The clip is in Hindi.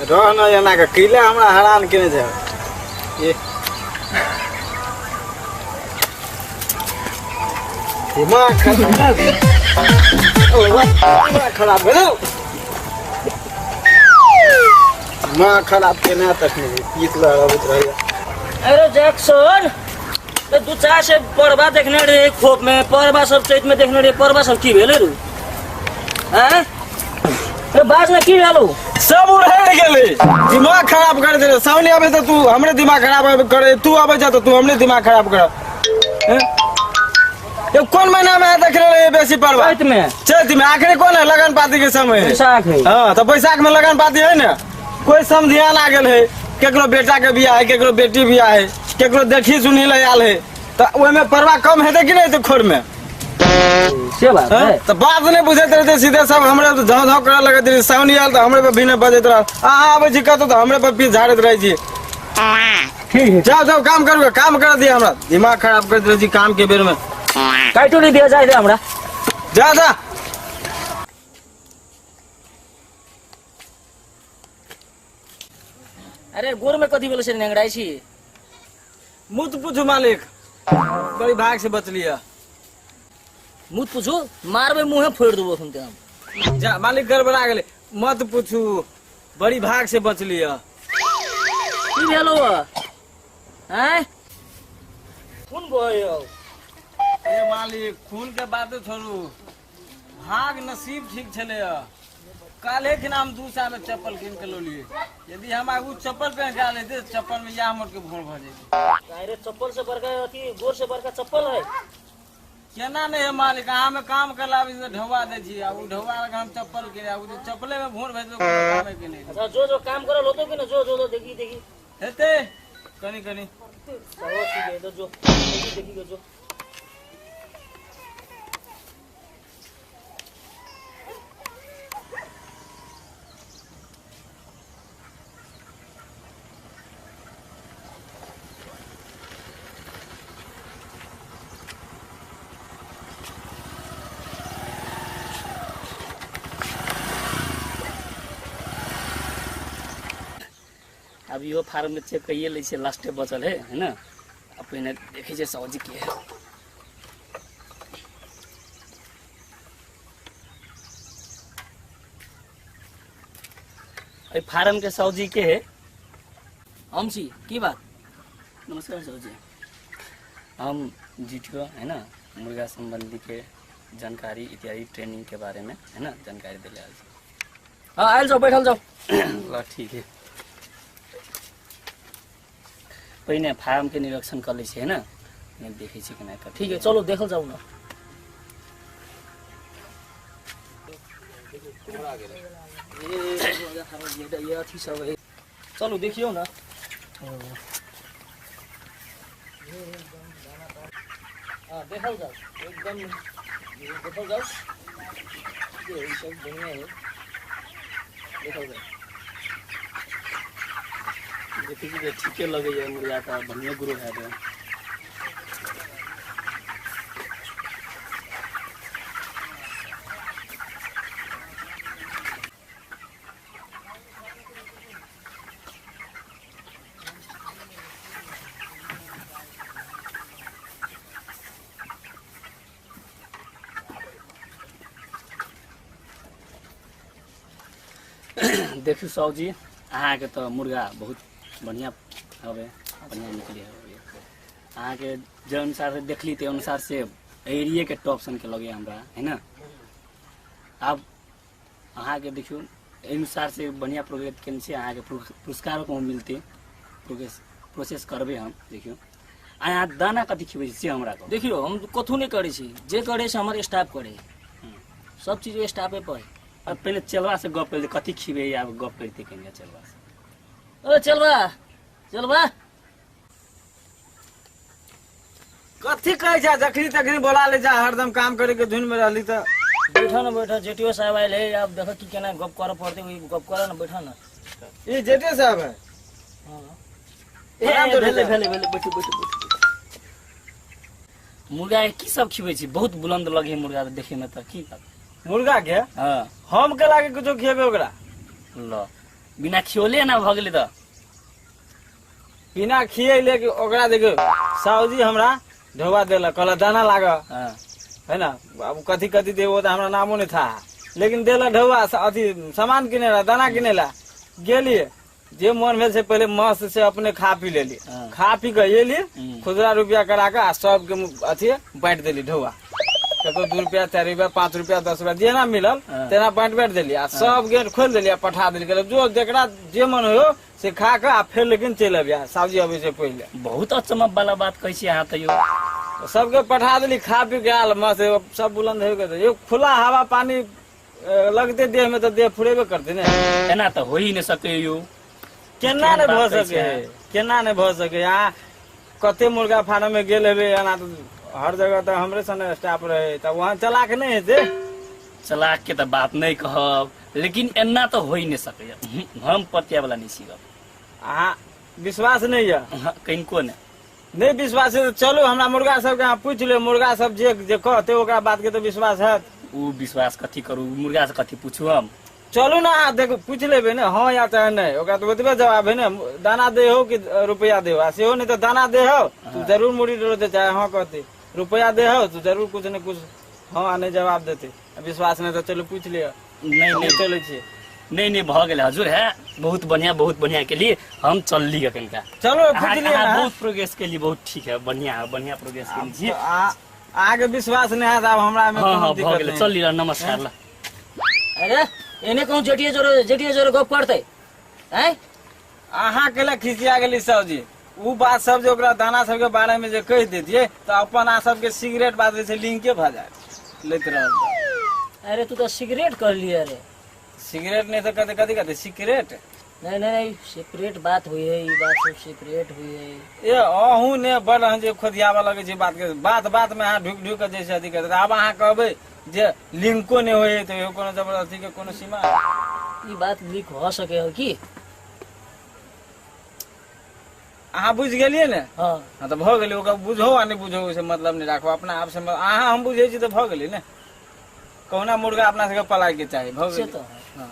रहना जना का किला हमरा हैरान केने जाए ये दिमाग खराब भेलो दिमाग खराब केना तक पीत लगत रहैया। अरे जैक्सन तो दू चार से परवा देखने रे खोप में परवा सब चैत में देखने रे परवा सब की भेले रू हैं अरे बाज में की डालो सब उड़े गेले दिमाग खराब कर दे सामने आवे तो तू हमरे दिमाग खराब करे तू आवे जा तो तू हमरे दिमाग खराब कर हैं ये कौन महीना में देख रहे बेसी परवा चैत में चैत में आखिरी कौन है लगन पाती के समय है बैसाख है हां तो बैसाख में लगन पाती है ना कोई समधियान आ गेल है केकरो बेटा के बियाह है केकरो बेटी बियाह है केकरो देखी सुनी ले आल है तो ओय में परवा कम हेते कि नहीं तो खोर में से बात है तो बात नहीं बुझते रहते सीधे सब हमरे तो झाव झाव करे लगे थे साउनी आल तो हमरे पे भी नहीं बजत रहा आवे जी कहतो तो हमरे पे पीछ झाड़त रही जी। ठीक है जाओ जाओ काम करो काम कर दिया हमरा दिमाग खराब कर दे जी काम के बेर में काटो नहीं दिया जाए हमरा जा जा अरे गोर में कथी बोले से नेंगड़ाई छी मुत पूछू मालिक बड़ी भाग से बच लिया मुत पूछो मारबे मुंह फोड़ देबो सुनते हम जा मालिक गड़बड़ा गेले मत पूछू बड़ी भाग से बच लिया की भेलो हैं कौन बोयो ए मालिक खून के बात छोड़ू भाग नसीब ठीक छले काले के नाम दूसरा में चप्पल किन के लो लिए यदि हम आगू चप्पल पहन के लेते चप्पल में या मोड़ के भोर भ जेती अरे चप्पल से बड़का अथी गोर से बड़का चप्पल है केना नहीं है मालिक अहाँ में काम करला भी ढवा दे छी आ उ ढवा के हम चप्पल के आ उ चप्पले में भोर भेज दो काम के नहीं अच्छा जो जो काम करल होतो कि ना जो जो देखी देखी हेते कनी कनी सब ठीक है तो जो देखी देखी जो अब यो फार्म में चेक कइए ले से लास्ट बचल है ना अब पहले देखे जे सब्जी के है ए फार्म के सब्जी के है हम छी की बात नमस्कार सब्जी हम जीटीओ है ना मुर्गा संबंधी के जानकारी इत्यादि ट्रेनिंग के बारे में है ना जानकारी दिले आल छी हां आइल जाओ बैठल जाओ ठीक है पहिने फार्म के निरीक्षण कर ले है ना देखे कि नहीं ठीक है चलो देखल जाऊ ना ये अथी सब है चलो देखियो ना देखल जाओ एकदम देखल जाओ ये सब बढ़िया है देखल जाओ देखिए ठीक लगे है मुर्गा का बढ़िया ग्रो है देखियो साहु जी अहाँ के तो मुर्गा बहुत बढ़िया हवे बढ़िया निकले है अहाँ के जो अनुसार से देखली ते अनुसार से एरिया के टॉप सन के लगे हमरा है ना अब अहाँ के देखियो अनुसार से बढ़िया प्रोग्रेस केन से अहाँ के पुरस्कार को मिलते प्रोसेस करबे हम देखियो अहाँ दाना कथी खिबै से हमरा को देखियो हम कथु नहीं करे छी जे करे से हमर स्टाफ करे सब चीज स्टाफे पर अब पहले चलवा से गप पहले कथी खिबै या गप करते केन चलवा से ओ चलवा चलवा कथी कहे जा जखनी तखनी बोला ले जा हरदम काम करे के धुन में रहली त बैठा ना बैठा जेटीओ साहब आइल है अब देखो कि केना गप करे पड़ते वही गप करे ना बैठा ना ये जेटीओ साहब है हां ए भेले भेले भेले बैठो बैठो मुर्गा की सब खिबै छी बहुत बुलंद लगे मुर्गा देखे में त की बात मुर्गा के हाँ हम के लागे कुछो खियेबे ओकरा ल बिना खियोले ना भऽ गेलै तऽ बिना खियैले कि ओकरा देखियो साहूजी हमरा ढोबा देलक कहला दाना लाग हाँ है ना अब कथी कथी देबो तो हमरा नामो नहीं था लेकिन देला ढोबा अथी सामान किने ला दाना किने ला गेलिए जे मन भेल से पहले मस्त से अपने खा पी लेली हाँ। खा पी के एली खुदरा रुपया करा के आ सबके अथी बांट देली ढोबा कको 2 रुपया 4 रुपया 5 रुपया 10 रुपया जेना मिलल हाँ। तेना बांट देली आ सब गेट खोल देली आ पठा देली कहले जो जेकरा जे मन हो से खा के आ फिर लेकिन चल आबिया सावजी अबै से पहले बहुत अचमक वाला बात कहै छी अहाँ तऽ यौ सबके पठा देली खा पी के आल मस्त सब बुलंद हो गए ये खुला हवा पानी लगते देह में तो देह फुरेबे करते ने एना तऽ हो ही नहि सकै यौ केना ने बात भ कहै सके छै। केना ने भ सके यहाँ कते मुर्गा फार्म में गेल हेबे एना तो हर जगह तो हमरे सने स्टाफ रहे त वहां चला के नहीं हेते चलाक के तऽ बात नहि कहब लेकिन एना तऽ हो ही नहि सकैया हम पतिया वाला नहि छी अहाँ विश्वास नहीं है कनिको ने नहीं विश्वास है तो चलो हमरा मुर्गा सब के अहाँ पूछ ले मुर्गा सब जे कहते ओकरा बात के तो विश्वास है उ विश्वास कथी करू मुर्गा से कथी पूछू हम चलू ना अहाँ देखो पूछ लेबे ना हाँ या चाहे नहीं ओकरा तो बतबे जवाब है ना दाना दे हो कि रुपया दे हो आ सेहो नहीं तो दाना दे हो तू जरूर मुड़ी डरो दे चाहे हाँ कहते रुपया दे हो तू जरूर कुछ न कुछ हाँ नहीं जवाब देते विश्वास नहीं तो चलो पूछ लिया नहीं नहीं चले छे नहीं नहीं भऽ गेलै हजुर है बहुत बढ़िया के लिए हम चलली कनिका चलो पूछ लिया अहाँ ना बहुत प्रोग्रेस के लिए बहुत ठीक है बढ़िया प्रोग्रेस के लिए आगे विश्वास नहीं है अब हमरा में हाँ कोनो हाँ भऽ दिक्कत गेलै नहीं चल लिअ नमस्कार ल अरे एने कहूँ जेठिए जोरो गप करते हैं अहाँ के लिए खिसिया गेली साहूजी उ बात सब जो ओकरा दाना सब के बारे में जे कह देतिए तो अपन आ सब के सिगरेट बात से लिंके भ जाए लेत रहल अरे तू तो सिगरेट कर लिए अरे सिगरेट नहीं तो कहते कथी कहते सिगरेट नहीं सेपरेट बात हुई है ये बात सब सेपरेट हुई है ए अहूँ ने बड़ जे खोदियावा लगे छै बात के बात में अहाँ ढुक के जैसे अथी करते अब अहाँ कहबै जे लिंको नहीं होए तो कोनो जबरदस्ती के कोनो सीमा ये बात लीक हो सके हो की अहाँ बुझ गेलिए ने हाँ हाँ तो भ गेलै ओकरा बुझो आ नहीं बुझो से मतलब नहीं राखो अपना आप से अहाँ हम बुझे छी तो भ गेलै ने कहुना मुर्गा अपना सबके पलाय के चाही भ से गेलै तो है। हाँ